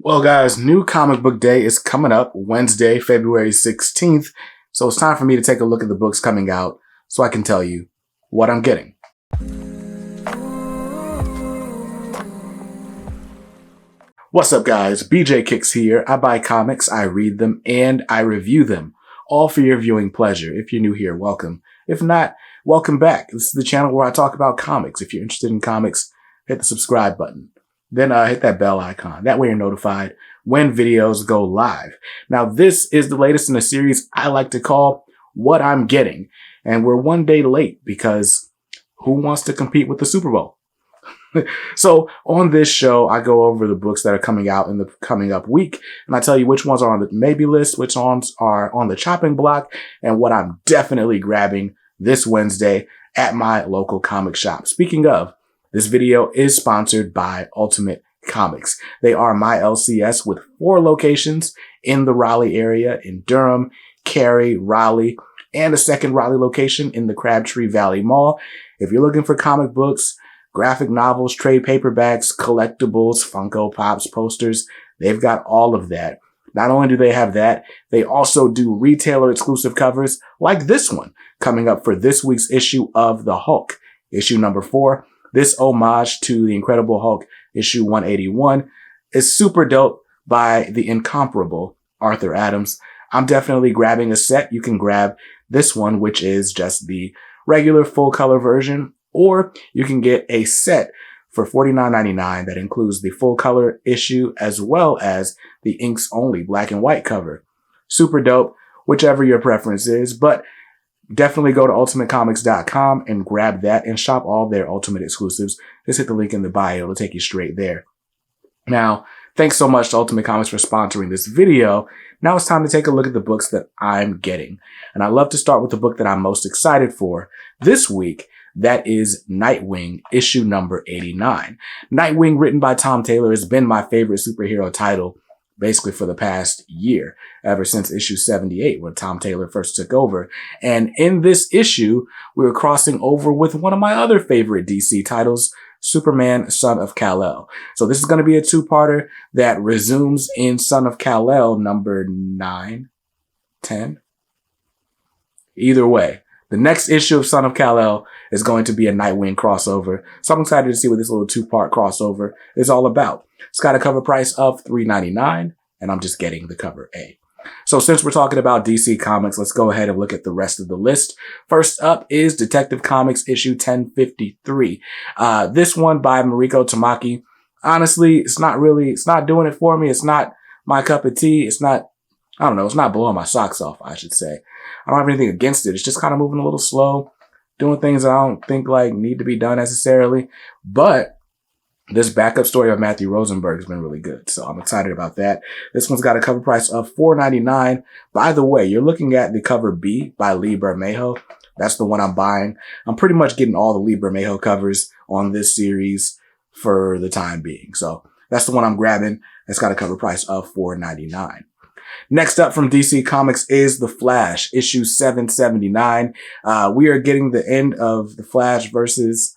Well, guys, new comic book day is coming up Wednesday, February 16th. So it's time for me to take a look at the books coming out so I can tell you what I'm getting. What's up, guys? BJ Kicks here. I buy comics, I read them, and I review them, all for your viewing pleasure. If you're new here, welcome. If not, welcome back. This is the channel where I talk about comics. If you're interested in comics, hit the subscribe button. Then hit that bell icon. That way you're notified when videos go live. Now, this is the latest in a series I like to call What I'm Getting. And we're one day late because who wants to compete with the Super Bowl? So on this show, I go over the books that are coming out in the coming up week. And I tell you which ones are on the maybe list, which ones are on the chopping block, and what I'm definitely grabbing this Wednesday at my local comic shop. Speaking of, this video is sponsored by Ultimate Comics. They are my LCS with 4 locations in the Raleigh area, in Durham, Cary, Raleigh, and a second Raleigh location in the Crabtree Valley Mall. If you're looking for comic books, graphic novels, trade paperbacks, collectibles, Funko Pops, posters, they've got all of that. Not only do they have that, they also do retailer exclusive covers like this one coming up for this week's issue of The Hulk, issue number 4. This homage to the Incredible Hulk issue 181 is super dope by the incomparable Arthur Adams. I'm definitely grabbing a set. You can grab this one, which is just the regular full color version, or you can get a set for $49.99 that includes the full color issue as well as the inks only black and white cover. Super dope, whichever your preference is, but definitely go to ultimatecomics.com and grab that and shop all their Ultimate exclusives. Just hit the link in the bio. It'll take you straight there. Now, thanks so much to Ultimate Comics for sponsoring this video. Now it's time to take a look at the books that I'm getting. And I love to start with the book that I'm most excited for this week. That is Nightwing, issue number 89. Nightwing, written by Tom Taylor, has been my favorite superhero title basically for the past year, ever since issue 78, when Tom Taylor first took over. And in this issue, we were crossing over with one of my other favorite DC titles, Superman, Son of Kal-El. So this is going to be a 2-parter that resumes in Son of Kal-El number 9, 10. Either way, the next issue of Son of Kal-El is going to be a Nightwing crossover. So I'm excited to see what this little 2-part crossover is all about. It's got a cover price of $3.99, and I'm just getting the cover A. So since we're talking about DC Comics, let's go ahead and look at the rest of the list. First up is Detective Comics issue 1053. This one by Mariko Tamaki. Honestly, it's not doing it for me. It's not my cup of tea. It's not blowing my socks off, I should say. I don't have anything against it. It's just kind of moving a little slow, doing things I don't think need to be done necessarily. But this backup story of Matthew Rosenberg has been really good, so I'm excited about that. This one's got a cover price of $4.99. By the way, you're looking at the cover B by Lee Bermejo. That's the one I'm buying. I'm pretty much getting all the Lee Bermejo covers on this series for the time being. So that's the one I'm grabbing. It's got a cover price of $4.99. Next up from DC Comics is The Flash, issue 779. We are getting the end of The Flash versus,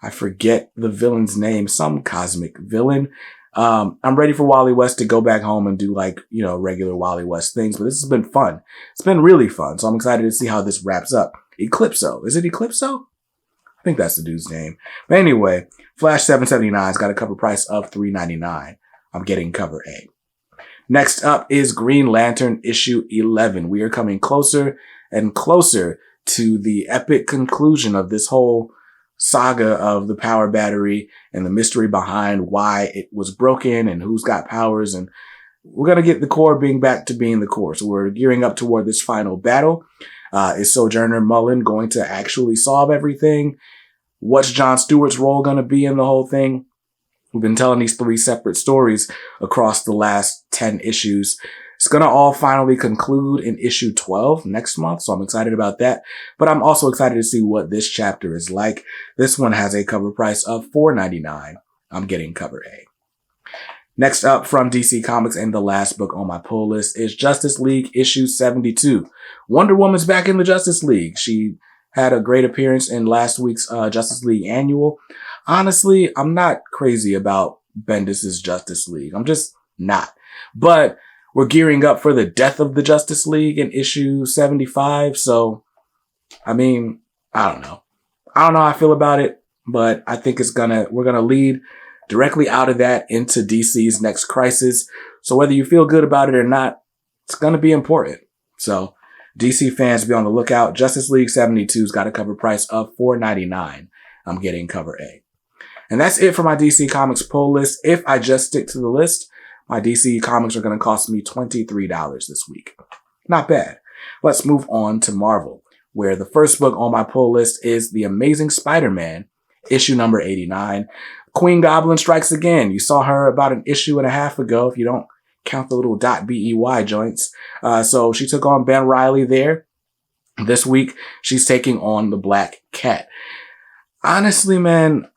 I forget the villain's name, some cosmic villain. I'm ready for Wally West to go back home and do regular Wally West things, but this has been fun. It's been really fun, so I'm excited to see how this wraps up. Eclipso. Is it Eclipso? I think that's the dude's name. But anyway, Flash 779's got a cover price of $3.99. I'm getting cover A. Next up is Green Lantern issue 11. We are coming closer and closer to the epic conclusion of this whole saga of the power battery and the mystery behind why it was broken and who's got powers. And we're going to get the Corps back to being the Corps. So we're gearing up toward this final battle. Is Sojourner Mullen going to actually solve everything? What's Jon Stewart's role going to be in the whole thing? We've been telling these 3 separate stories across the last 10 issues. It's going to all finally conclude in issue 12 next month, so I'm excited about that. But I'm also excited to see what this chapter is like. This one has a cover price of $4.99. I'm getting cover A. Next up from DC Comics, and the last book on my pull list, is Justice League issue 72. Wonder Woman's back in the Justice League. She had a great appearance in last week's Justice League Annual. Honestly, I'm not crazy about Bendis's Justice League. I'm just not. But we're gearing up for the death of the Justice League in issue 75. So, I mean, I don't know. I don't know how I feel about it, but I think we're gonna lead directly out of that into DC's next crisis. So whether you feel good about it or not, it's gonna be important. So DC fans, be on the lookout. Justice League 72's got a cover price of $4.99. I'm getting cover A. And that's it for my DC Comics pull list. If I just stick to the list, my DC comics are going to cost me $23 this week. Not bad. Let's move on to Marvel, where the first book on my pull list is The Amazing Spider-Man, issue number 89. Queen Goblin strikes again. You saw her about an issue and a half ago, if you don't count the little .BEY joints. So she took on Ben Reilly there. This week, she's taking on the Black Cat. Honestly, man,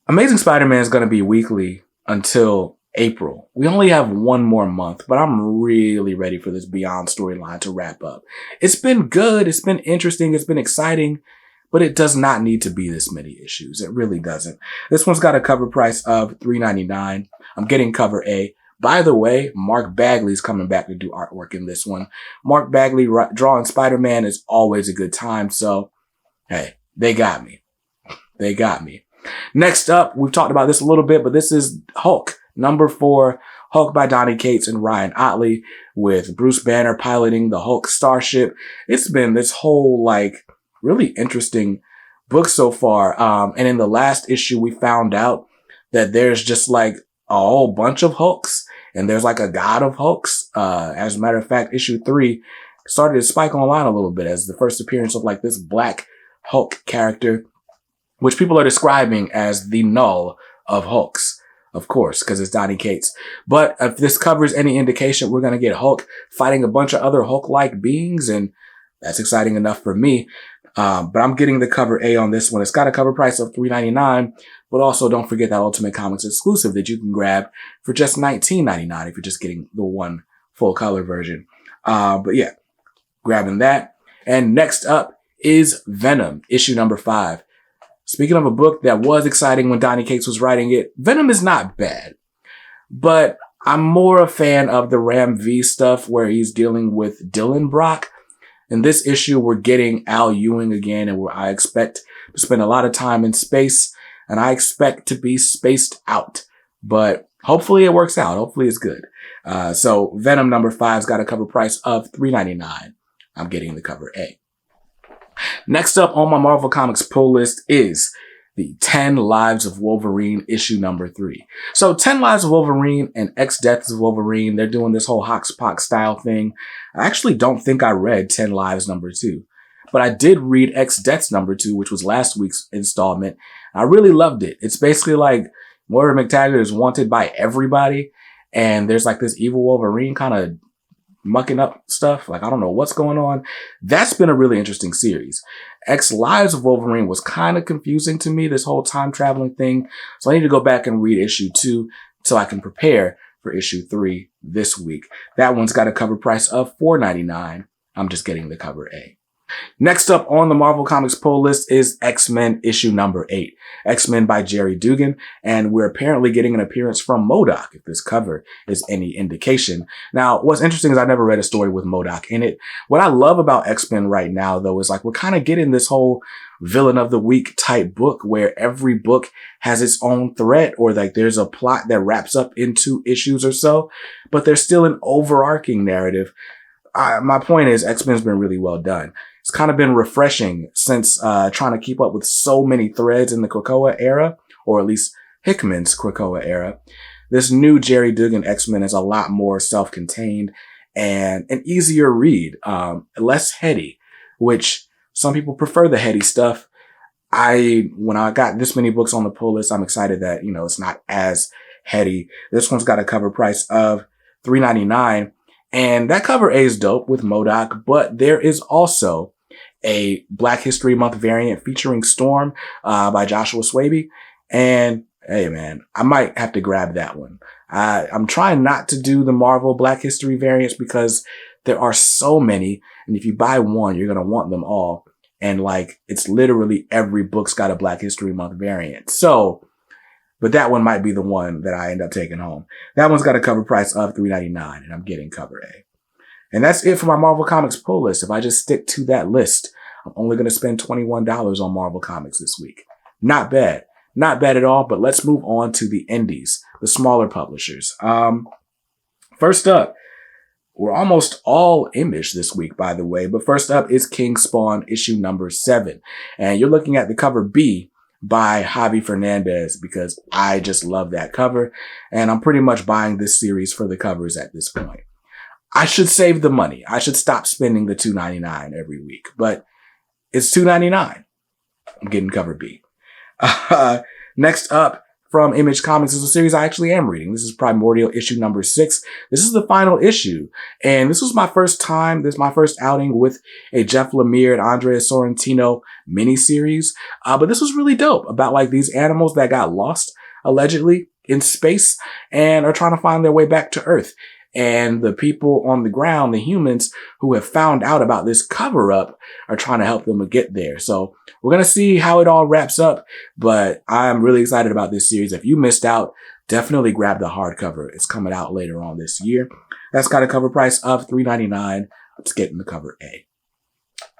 Amazing Spider-Man is going to be weekly until April. We only have one more month, but I'm really ready for this Beyond storyline to wrap up. It's been good. It's been interesting. It's been exciting, but it does not need to be this many issues. It really doesn't. This one's got a cover price of $3.99. I'm getting cover A. By the way, Mark Bagley's coming back to do artwork in this one. Mark Bagley drawing Spider-Man is always a good time. So, hey, they got me. They got me. Next up, we've talked about this a little bit, but this is Hulk, number 4, Hulk by Donny Cates and Ryan Ottley, with Bruce Banner piloting the Hulk starship. It's been this whole, really interesting book so far. And in the last issue, we found out that there's just a whole bunch of Hulks, and there's a god of Hulks. As a matter of fact, issue 3 started to spike online a little bit as the first appearance of this Black Hulk character, which people are describing as the Null of Hulks, of course, because it's Donny Cates. But if this covers any indication, we're going to get Hulk fighting a bunch of other Hulk-like beings, and that's exciting enough for me. But I'm getting the cover A on this one. It's got a cover price of $3.99, but also don't forget that Ultimate Comics exclusive that you can grab for just $19.99 if you're just getting the one full color version. But yeah, grabbing that. And next up is Venom, issue number 5. Speaking of a book that was exciting when Donny Cates was writing it, Venom is not bad, but I'm more a fan of the Ram V stuff where he's dealing with Dylan Brock. In this issue, we're getting Al Ewing again, and where I expect to spend a lot of time in space, and I expect to be spaced out, but hopefully it works out. Hopefully it's good. So Venom number 5's got a cover price of $3.99. I'm getting the cover A. Next up on my Marvel Comics pull list is the 10 Lives of Wolverine issue number 3. So 10 Lives of Wolverine and X Deaths of Wolverine, they're doing this whole Hoxpox style thing. I actually don't think I read 10 Lives number 2, but I did read X Deaths number 2, which was last week's installment. I really loved it. It's basically Moira McTaggart is wanted by everybody, and there's this evil Wolverine kind of mucking up stuff. I don't know what's going on. That's been a really interesting series. X Lives of Wolverine was kind of confusing to me, this whole time traveling thing. So I need to go back and read issue 2 so I can prepare for issue 3 this week. That one's got a cover price of $4.99. I'm just getting the cover A. Next up on the Marvel Comics pull list is X-Men issue number 8. X-Men by Jerry Dugan, and we're apparently getting an appearance from MODOK, if this cover is any indication. Now, what's interesting is I never read a story with MODOK in it. What I love about X-Men right now, though, is we're kind of getting this whole villain of the week type book where every book has its own thread, or there's a plot that wraps up in 2 issues or so, but there's still an overarching narrative. My point is X-Men's been really well done. It's kind of been refreshing since trying to keep up with so many threads in the Krakoa era, or at least Hickman's Krakoa era. This new Jerry Dugan X-Men is a lot more self-contained and an easier read, less heady, which some people prefer the heady stuff. When I got this many books on the pull list, I'm excited that, it's not as heady. This one's got a cover price of $3.99. And that cover A is dope with MODOK, but there is also a Black History Month variant featuring Storm by Joshua Swaby. And hey, man, I might have to grab that one. I'm trying not to do the Marvel Black History variants because there are so many. And if you buy one, you're going to want them all. And it's literally every book's got a Black History Month variant. So but that one might be the one that I end up taking home. That one's got a cover price of $3.99, and I'm getting cover A. And that's it for my Marvel Comics pull list. If I just stick to that list, I'm only going to spend $21 on Marvel Comics this week. Not bad. Not bad at all, but let's move on to the indies, the smaller publishers. First up, we're almost all Image this week, by the way, but first up is King Spawn issue number 7. And you're looking at the cover B by Javi Fernandez because I just love that cover. And I'm pretty much buying this series for the covers at this point. I should save the money. I should stop spending the $2.99 every week, but it's $2.99. I'm getting cover B. Next up from Image Comics is a series I actually am reading. This is Primordial issue number 6. This is the final issue. And this was my first time. This is my first outing with a Jeff Lemire and Andrea Sorrentino miniseries. But this was really dope about like these animals that got lost allegedly in space and are trying to find their way back to Earth. And the people on the ground, the humans who have found out about this cover up are trying to help them get there. So we're going to see how it all wraps up, but I'm really excited about this series. If you missed out, definitely grab the hardcover. It's coming out later on this year. That's got a cover price of $3.99. Let's get in the cover A.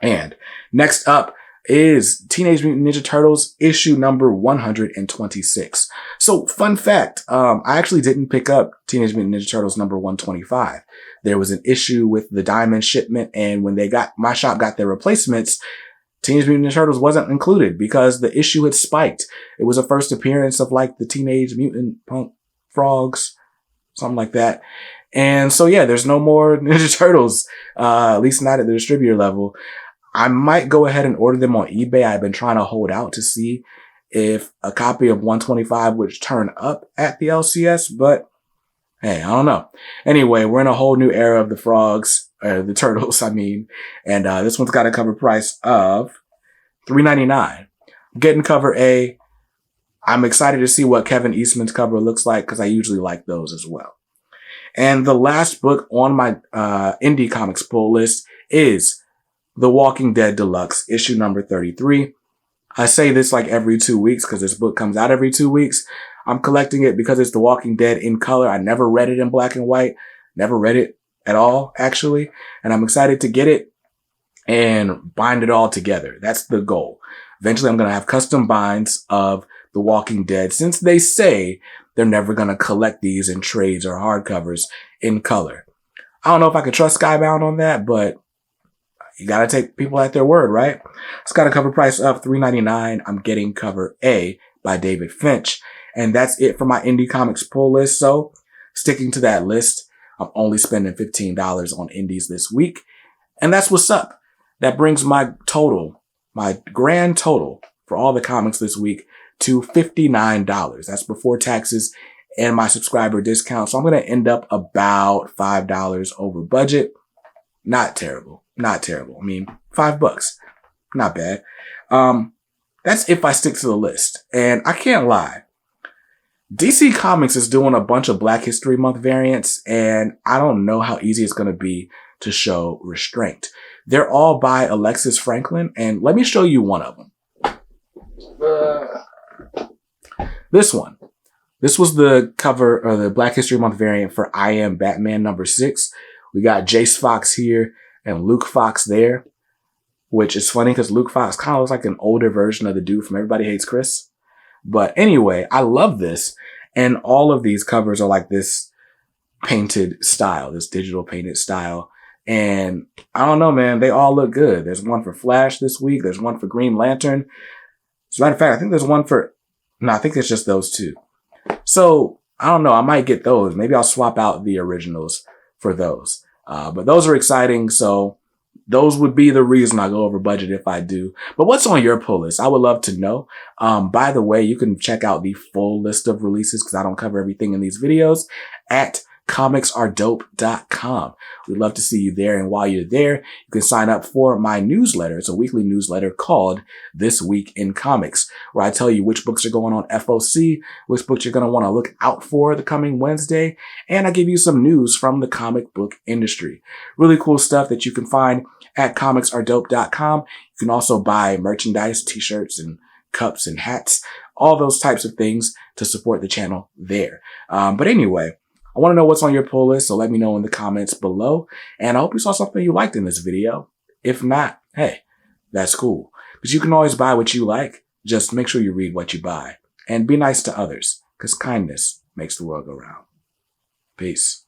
And next up is Teenage Mutant Ninja Turtles issue number 126. So fun fact, I actually didn't pick up Teenage Mutant Ninja Turtles number 125. There was an issue with the Diamond shipment, and when my shop got their replacements, Teenage Mutant Ninja Turtles wasn't included because the issue had spiked. It was a first appearance of like the Teenage Mutant Punk Frogs, something like that. And so yeah, there's no more Ninja Turtles, at least not at the distributor level. I might go ahead and order them on eBay. I've been trying to hold out to see if a copy of 125 would turn up at the LCS, but hey, I don't know. Anyway, we're in a whole new era of the frogs, the turtles, I mean, and this one's got a cover price of $3.99. Getting cover A. I'm excited to see what Kevin Eastman's cover looks like because I usually like those as well. And the last book on my indie comics pull list is The Walking Dead Deluxe, issue number 33. I say this like every 2 weeks because this book comes out every 2 weeks. I'm collecting it because it's The Walking Dead in color. I never read it in black and white. Never read it at all, actually. And I'm excited to get it and bind it all together. That's the goal. Eventually, I'm going to have custom binds of The Walking Dead since they say they're never going to collect these in trades or hardcovers in color. I don't know if I could trust Skybound on that, but you gotta take people at their word, right? It's got a cover price of $3.99. I'm getting cover A by David Finch. And that's it for my indie comics pull list. So sticking to that list, I'm only spending $15 on indies this week. And that's what's up. That brings my grand total for all the comics this week to $59. That's before taxes and my subscriber discount. So I'm going to end up about $5 over budget. Not terrible. Not terrible. I mean, $5. Not bad. That's if I stick to the list. And I can't lie. DC Comics is doing a bunch of Black History Month variants, and I don't know how easy it's going to be to show restraint. They're all by Alexis Franklin, and let me show you one of them. This one. This was the cover, or the Black History Month variant for I Am Batman number 6. We got Jace Fox here and Luke Fox there, which is funny because Luke Fox kind of looks like an older version of the dude from Everybody Hates Chris. But anyway, I love this. And all of these covers are like this painted style, this digital painted style. And I don't know, man, they all look good. There's one for Flash this week. There's one for Green Lantern. As a matter of fact, I think there's one for, no, I think it's just those two. So I don't know. I might get those. Maybe I'll swap out the originals for those. But those are exciting. So those would be the reason I go over budget if I do. But what's on your pull list? I would love to know. By the way, you can check out the full list of releases because I don't cover everything in these videos at comicsaredope.com. We'd love to see you there. And while you're there, you can sign up for my newsletter. It's a weekly newsletter called This Week in Comics, where I tell you which books are going on FOC, which books you're going to want to look out for the coming Wednesday. And I give you some news from the comic book industry. Really cool stuff that you can find at comicsaredope.com. You can also buy merchandise, t-shirts, and cups and hats all those types of things to support the channel there. But anyway, I want to know what's on your pull list, so let me know in the comments below. And I hope you saw something you liked in this video. If not, hey, that's cool. But you can always buy what you like. Just make sure you read what you buy. And be nice to others, because kindness makes the world go round. Peace.